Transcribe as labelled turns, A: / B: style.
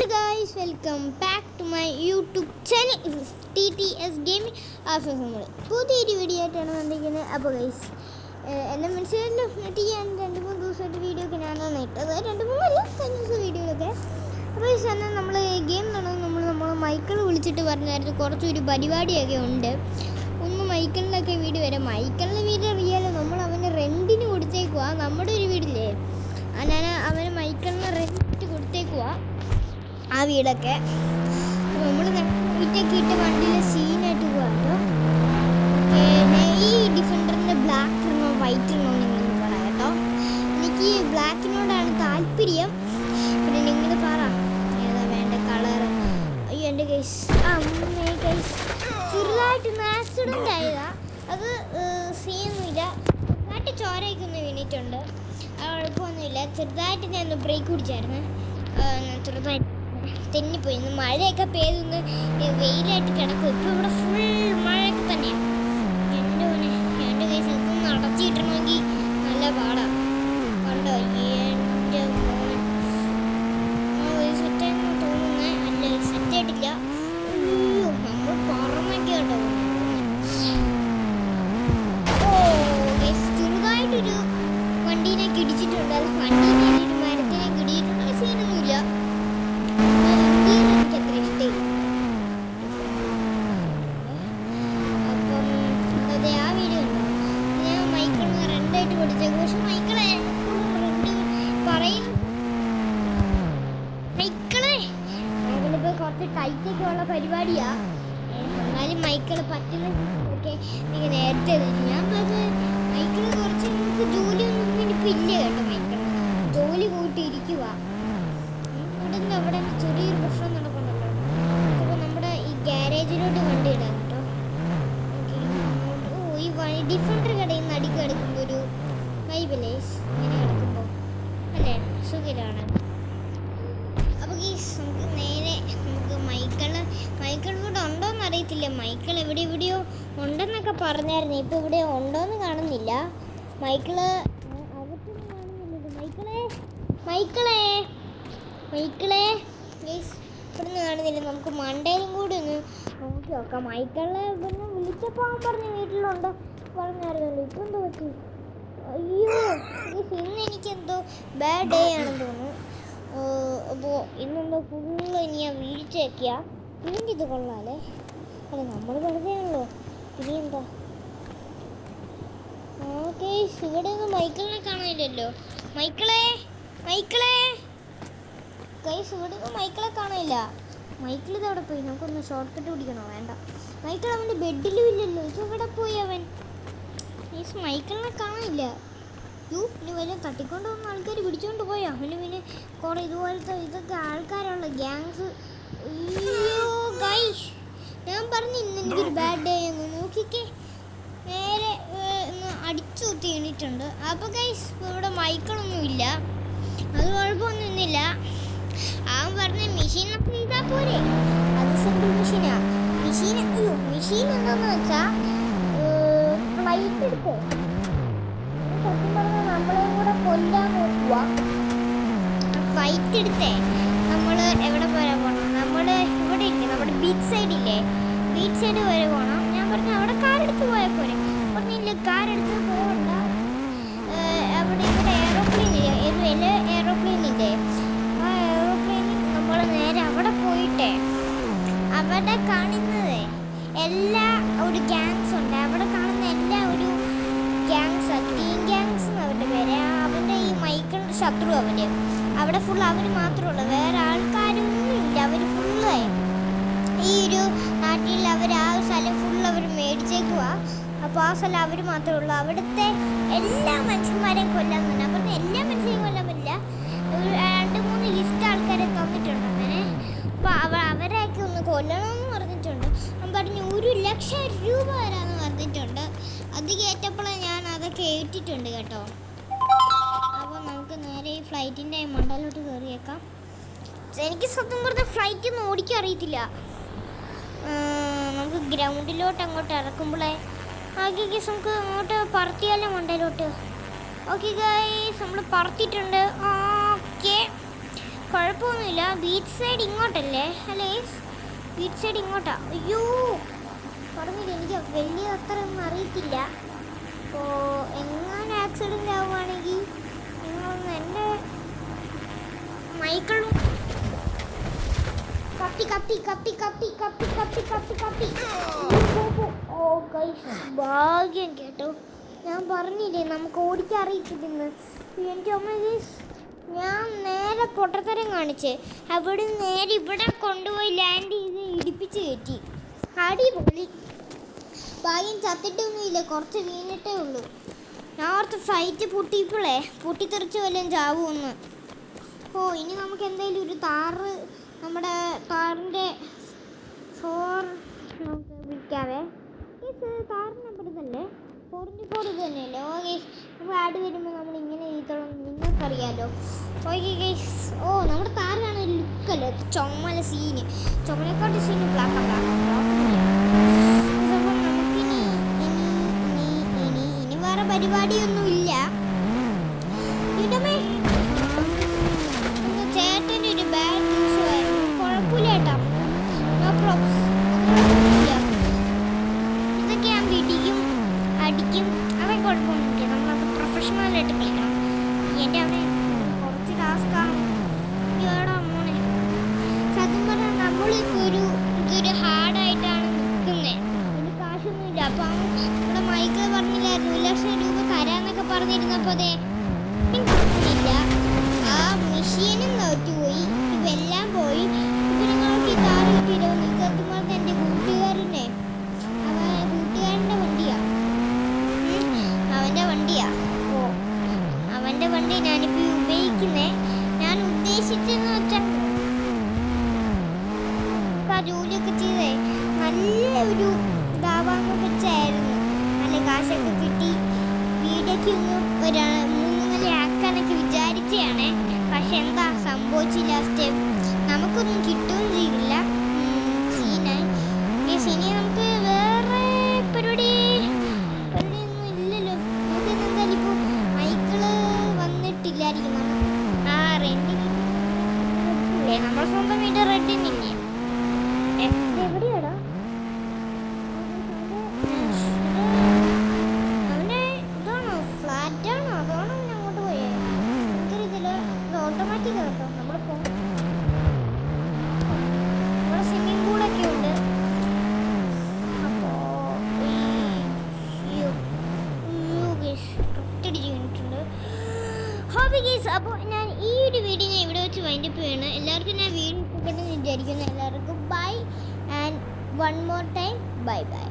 A: Hello guys, welcome back to my YouTube channel. This is TTS Gaming. നമ്മൾ പുതിയൊരു video ആയിട്ടാണ് വന്നിരിക്കുന്നത്. അപ്പോൾ ഗൈസ് എന്നെ മനസ്സിലായിട്ട് ഞാൻ 2-3 ദിവസമായിട്ട് വീഡിയോ ഒക്കെ ഞാനാണ് ഇട്ടത്. 2-3 കഴിഞ്ഞ ദിവസം വീഡിയോയിലൊക്കെ. അപ്പോൾ ഗൈസ് എന്നാൽ നമ്മൾ ഗെയിം നടന്നു. നമ്മൾ മൈക്കിൾ വിളിച്ചിട്ട് പറഞ്ഞായിരുന്നു കുറച്ചൊരു പരിപാടിയൊക്കെ ഉണ്ട്. ഒന്ന് മൈക്കിളിൻ്റെയൊക്കെ വീട് വരെ. മൈക്കിളിൻ്റെ വീട് അറിയാലോ, നമ്മൾ അവന് റെൻറ്റിന് കൊടുത്തേക്കുക. നമ്മുടെ ഒരു വീടില്ലേ, ഞാൻ അവന് മൈക്കിളിന് റെൻറ്റ് കൊടുത്തേക്കുക ആ വീടൊക്കെ. നമ്മൾ വീട്ടൊക്കെ ഇട്ട് വണ്ടിയിൽ സീനായിട്ട് പോകാമല്ലോ. ഈ ഡിഫൻഡറിൻ്റെ ബ്ലാക്ക് ഇടണോ വൈറ്റ് ഇടണോ നിങ്ങളൊന്ന് പറയാം കേട്ടോ. എനിക്ക് ബ്ലാക്കിനോടാണ് താല്പര്യം. പിന്നെ നിങ്ങൾ പറ ഏതാ വേണ്ട കളർ. അയ്യോ എൻ്റെ കേസ് കേസ് ചെറുതായിട്ടൊന്ന് ആക്സിഡൻ്റ് ആയതാ. അത് സീനൊന്നുമില്ല, ചെറുതായിട്ട് ചോരയ്ക്കൊന്ന് വീണിട്ടുണ്ട്. കുഴപ്പമൊന്നുമില്ല. ചെറുതായിട്ട് ഞാൻ ഒന്ന് ബ്രേക്ക് പിടിച്ചായിരുന്നു, ചെറുതായിട്ട് തെന്നിപ്പോയി. ഇന്ന് മഴയൊക്കെ പെയ്തൊന്ന് വെയിലായിട്ട് കിടക്കും. ഇപ്പോൾ ഇവിടെ ഫുൾ മഴയൊക്കെ തന്നെയാണ്. എൻ്റെ കേസ് ഇതൊന്ന് അടച്ചിട്ടണമെങ്കിൽ നല്ല പാടാണ്. കണ്ടോ എൻ്റെ ഫോണ് സെറ്റായെന്ന് തോന്നുന്നത്. അല്ല, സെറ്റായിട്ടില്ല. നമ്മൾ പറന്നൊക്കെ കേട്ടോ. ചെറുതായിട്ടൊരു വണ്ടീനൊക്കെ ഇടിച്ചിട്ടുണ്ട്. അത് വണ്ടീനെ ഒരു മരത്തിനൊക്കെ ഇടിയിട്ടുള്ള സീനൊന്നുമില്ല. കുറച്ച് ടൈറ്റൊക്കെ ഉള്ള പരിപാടിയാ. എന്നാലും മൈക്കിള് പറ്റുന്ന ഒക്കെ എനിക്ക് നേരത്തെ ഞാൻ പറഞ്ഞത് മൈക്കിള് കുറച്ച് നമുക്ക് ജോലിയൊന്നും ഇനിയിപ്പോൾ ഇല്ല കേട്ടോ. മൈക്കിള് ജോലി പോയിട്ട് ഇരിക്കുക. അവിടെ ചെറിയൊരു പ്രശ്നം നടക്കുന്നുണ്ടല്ലോ. അപ്പോൾ നമ്മുടെ ഈ ഗ്യാരേജിലോട്ട് വണ്ടി ഇടാം കേട്ടോ. ഈ ഡിഫൻഡർ കടയിൽ നിന്ന് അടിക്ക് കിടക്കുമ്പോൾ ഒരു വൈബല്ലേ ഇങ്ങനെ കിടക്കുമ്പോൾ, അല്ലേ സുഖമാണ്. അപ്പോൾ നമുക്ക് നേരെ നമുക്ക് മൈക്കിൾ ഇവിടെ ഉണ്ടോയെന്ന് അറിയത്തില്ല. മൈക്കിൾ എവിടെയോ ഉണ്ടെന്നൊക്കെ പറഞ്ഞായിരുന്നു. ഇപ്പോൾ ഇവിടെ ഉണ്ടോയെന്ന് കാണുന്നില്ല. മൈക്കിള് അകത്തൊന്നും കാണുന്നില്ല. മൈക്കിളെ ഇവിടുന്ന് കാണുന്നില്ല. നമുക്ക് മണ്ടയിലും കൂടി ഒന്ന് നോക്കി നോക്കാം. മൈക്കിളിനെ ഇവിടുന്ന് വിളിച്ചപ്പോൾ അവൻ പറഞ്ഞ് വീട്ടിലുണ്ട് പറഞ്ഞായിരുന്നല്ലോ. ഇപ്പം എന്തോ പറ്റി? അയ്യോ ഇന്ന് എനിക്കെന്തോ ബാഡ് ഡേ ആണെന്ന് തോന്നുന്നു. അപ്പോൾ ഇന്നെന്തോ ഫുള്ള് ഇനി ഞാൻ വീഴ്ചയൊക്കെയാ. ഇതിൻ്റെ ഇത് കൊള്ളാമല്ലേ. അല്ല നമ്മൾ വെറുതെ ആണല്ലോ. ഇനി എന്താ ഓക്കെ. ഇവിടെ ഒന്നും മൈക്കിളിനെ കാണാനില്ലല്ലോ. മൈക്കിളെ ഗൈസ് ഇവിടെ ഒന്നും മൈക്കിളെ കാണാനില്ല. മൈക്കിൾ ഇത് അവിടെ പോയി. നമുക്കൊന്ന് ഷോർട്ട് കട്ട് പിടിക്കണോ? വേണ്ട. മൈക്കിൾ അവൻ്റെ ബെഡിലും ഇല്ലല്ലോ. ഇത് എവിടെ പോയി അവൻ? മീൻസ് മൈക്കിളിനെ കാണാനില്ല. ഇനി വല്ല തട്ടിക്കൊണ്ട് വന്ന ആൾക്കാർ പിടിച്ചുകൊണ്ട് പോയോ? അവന് പിന്നെ കുറേ ഇതുപോലത്തെ ഇതൊക്കെ ആൾക്കാരുള്ള ഗ്യാങ്സ്. അയ്യോ ഗൈസ്, ഞാൻ പറഞ്ഞു ഇന്ന് എനിക്കൊരു ബാഡ് ഡേ എന്ന്. നോക്കിക്കേ, നേരെ ഒന്ന് അടിച്ചു കുത്തി എണീറ്റുണ്ട്. അപ്പോൾ ഗൈസ് ഇവിടെ മൈക്കിളൊന്നും ഇല്ല. അത് കുഴപ്പമൊന്നുമില്ല. അവൻ പറഞ്ഞ മെഷീനൊക്കെ ഇതാ പോരെ. അത് സിമ്പിൾ മെഷീനാ. മെഷീൻ എന്താന്ന് വെച്ചാൽ ഫ്ലൈറ്റ് എടുത്തേ സത്യം പറഞ്ഞാൽ നമ്മളെയും കൂടെ കൊല്ലാൻ നോക്കുക. ഫ്ലൈറ്റ് എടുത്തേ നമ്മൾ എവിടെ വരെ പോകണം? നമ്മൾ ഇവിടെ ഇല്ലേ, നമ്മുടെ ബീച്ച് സൈഡില്ലേ, ബീച്ച് സൈഡ് വരെ പോകണം. ഞാൻ പറഞ്ഞു അവിടെ കാറെടുത്ത് പോയാൽ പോരെ. പറഞ്ഞില്ല, കാറെടുത്ത് പോകണ്ട. അവിടെ ഇവിടെ എയറോപ്ലെയിൻ ഇല്ലേ, ആ എയറോപ്ലെയിനിൽ നമ്മൾ നേരെ അവിടെ പോയിട്ടേ അവിടെ കാണുന്നത് എല്ലാ ഒരു ഗ്യാങ്സ് ഉണ്ട്. അവിടെ കാണുന്ന എല്ലാ ഒരു ഗ്യാങ്സ്, ഗ്രീൻ ഗ്യാങ്സ് എന്ന് അവരുടെ പേര്. അവൻ്റെ ഈ മൈക്കിളിൻ്റെ ശത്രു അവന്. അവിടെ ഫുൾ അവന് മാത്രമുള്ളൂ, വേറെ ആൾക്കാരൊന്നും ഇല്ല. അവർ ഫുള്ള് ഈ ഒരു നാട്ടിൽ അവർ ആ സ്ഥലം ഫുൾ അവർ മേടിച്ചേക്കുക. അപ്പോൾ ആ സ്ഥലം അവർ മാത്രമേ ഉള്ളൂ. അവിടുത്തെ എല്ലാ മനുഷ്യന്മാരെയും കൊല്ലാൻ തന്നെ. അപ്പം എല്ലാ മനുഷ്യരെയും കൊല്ലാൻ പറ്റില്ല. ഒരു 2-3 ലിസ്റ്റ് ആൾക്കാരെ തന്നിട്ടുണ്ട് അങ്ങനെ. അപ്പോൾ അവരെയൊക്കെ ഒന്ന് കൊല്ലണമെന്ന് പറഞ്ഞിട്ടുണ്ട്. അവൻ പറഞ്ഞു 1,00,000 രൂപ വരാമെന്ന് പറഞ്ഞിട്ടുണ്ട്. അത് കേട്ടപ്പോഴേ ഞാൻ അതൊക്കെ ഏറ്റിട്ടുണ്ട് കേട്ടോ. അപ്പോൾ നമുക്ക് നേരെ ഈ ഫ്ലൈറ്റിൻ്റെ മണ്ടയിലോട്ട് കയറിയേക്കാം. എനിക്ക് സത്യം പറഞ്ഞാൽ ഫ്ലൈറ്റൊന്നും ഓടിക്കാൻ അറിയത്തില്ല. നമുക്ക് ഗ്രൗണ്ടിലോട്ട് അങ്ങോട്ട് ഇറക്കുമ്പോഴേ ആകെ ഗൈസ് നമുക്ക് അങ്ങോട്ട് പറത്തിയാലോ മണ്ടയിലോട്ട്. ഓക്കെ ഗൈസ്, നമ്മൾ പറത്തിയിട്ടുണ്ട്. ഓക്കെ കുഴപ്പമൊന്നുമില്ല. ബീച്ച് സൈഡ് ഇങ്ങോട്ടല്ലേ അല്ലേ? ബീച്ച് സൈഡ് ഇങ്ങോട്ടാ. അയ്യോ പറഞ്ഞില്ല, എനിക്ക് വലിയ അത്രയൊന്നും അറിയത്തില്ല. അപ്പോൾ എങ്ങനെ ആക്സിഡൻ്റ് ആവുകയാണെങ്കിൽ നിങ്ങളൊന്ന് എൻ്റെ മൈക്കിളും കത്തി കത്തി കത്തി കത്തി കത്തി കത്തി കത്തി കത്തി. ഓ ഗൈസ് ഭാഗ്യം കേട്ടോ. ഞാൻ പറഞ്ഞില്ലേ നമുക്ക് ഓടിക്കാൻ അറിയത്തില്ലെന്ന്. എൻ്റെ അമ്മ ഗൈസ്, ഞാൻ നേരെ പൊട്ടത്തരം കാണിച്ച് അവിടെ നേരെ ഇവിടെ കൊണ്ടുപോയി ലാൻഡ് ചെയ്ത് ഇടിപ്പിച്ച് കയറ്റി. അടിപൊളി. ഭാഗ്യം ചത്തിട്ടൊന്നുമില്ല, കുറച്ച് വീണിട്ടേ ഉള്ളൂ. ഞാൻ ഓർത്ത് ഫ്ലൈറ്റ് പൊട്ടിയപ്പോഴേ പൊട്ടിത്തെറിച്ച് വല്ലതും ചാവുമെന്ന്. ഓ ഇനി നമുക്ക് എന്തായാലും ഒരു താറ്, നമ്മുടെ താറിൻ്റെ നമുക്ക് വിളിക്കാവേ. താറ് നമ്പർ ഇതല്ലേ? 4x4 ഇത് തന്നെയല്ലേ? ഓ ഗൈസ്, നമ്മൾ ആഡ് വരുമ്പോൾ നമ്മൾ ഇങ്ങനെ ചെയ്തോളും, നിങ്ങൾക്കറിയാലോ. ഓക്കെ ഗൈസ്, ഓ നമ്മുടെ താറിനാണ് ഒരു ലുക്കല്ലേ, ചുമല സീന്, ചുമലക്കാട്ട് സീന് ബ്ലാക്ക് ബ്ലാക്ക്. അപ്പോൾ നമുക്കിനി ഇനി ഇനി ഇനി ഇനി വേറെ പരിപാടിയൊന്നുമില്ല. ചേട്ടൻ്റെ ഒരു ബാഡ് ന്യൂസ് ആയിരുന്നു. കുഴപ്പമില്ല ചേട്ടാ, നോ പ്രോബ്ലം. ഇതൊക്കെ ഞാൻ പിടിക്കും അടിക്കും, അതൊക്കെ കുഴപ്പമൊന്നുമില്ല. നമ്മളത് പ്രൊഫഷണലായിട്ട് കളിക്കണം. എൻ്റെ അവിടെ കുറച്ച് ടാസ്ക്കാണ്. ഇയാടെ മോനെ സത്യം പറഞ്ഞാൽ നമ്മളിപ്പോൾ ഇതൊരു ഹാർഡായിട്ടാണ് നിൽക്കുന്നത്. ഇതിന് കാശൊന്നുമില്ല. അപ്പം നമ്മുടെ മൈക്കിൾ പറഞ്ഞില്ലായിരുന്നു 1 ലക്ഷം രൂപ തരാമെന്നൊക്കെ പറഞ്ഞിരുന്നപ്പോൾ അതെ ഇല്ല. ആ മെഷീനും തോറ്റുപോയി, ഇതെല്ലാം പോയി. ഇപ്പം നിങ്ങൾക്ക് ഈ താറ് കിട്ടിയില്ലോ. സത്യം പറഞ്ഞാൽ എൻ്റെ കൂട്ടുകാരനെ കൂട്ടുകാരൻ്റെ വണ്ടിയാണ്, അവൻ്റെ വണ്ടിയാ. ഓ അവൻ്റെ വണ്ടി ഞാനിപ്പോൾ ഉപയോഗിക്കുന്നേ. ഞാൻ ഉദ്ദേശിച്ചെന്ന് വെച്ചാൽ ആ ജോലിയൊക്കെ ചെയ്തേ നല്ല ഒരു ഇതാവാന്ന് വെച്ചായിരുന്നു. നല്ല കാശൊക്കെ കിട്ടി വീടൊക്കെ ഒന്ന് 3 നില ആക്കാനൊക്കെ വിചാരിച്ചതാണ്. പക്ഷെ എന്താ സംഭവിച്ചില്ല, ലാസ്റ്റ് നമുക്കൊന്നും കിട്ടുകയും ചെയ്തില്ല. സീനായി. ഈ സിനി നമുക്ക് വേറെ പരിപാടിയൊന്നും ഇല്ലല്ലോ. നമുക്ക് എന്തായാലും ഇപ്പോൾ മൈക്കിള് വന്നിട്ടില്ലായിരിക്കും. ആ റെന്റിന് നമ്മുടെ സ്വന്തം വീട് റെന്റിനില്ലേ? എവിടെയാടാ അവൻ്റെ? ഇതാണോ ഫ്ലാറ്റാണോ? അതാണോ ഞാൻ അങ്ങോട്ട് പോയേ? എനിക്കറിയത്തില്ല. ഇത് ഓട്ടോമാറ്റിക് കേട്ടോ. നമ്മുടെ ഫോൺ, നമ്മുടെ സ്വിമ്മിങ് പൂളൊക്കെ ഉണ്ട്. അപ്പോൾ ഹോബി ഗൈസ്, അപ്പോൾ ഞാൻ ഈ ഒരു വീഡിയോ ഞാൻ ഇവിടെ വെച്ച് വൈൻഡപ്പ് ചെയ്യാണ്. എല്ലാവർക്കും ഞാൻ വീഡിയോ ഇഷ്ടപ്പെട്ടെന്ന് വിചാരിക്കുന്നു. എല്ലാവർക്കും bye and one more time bye by.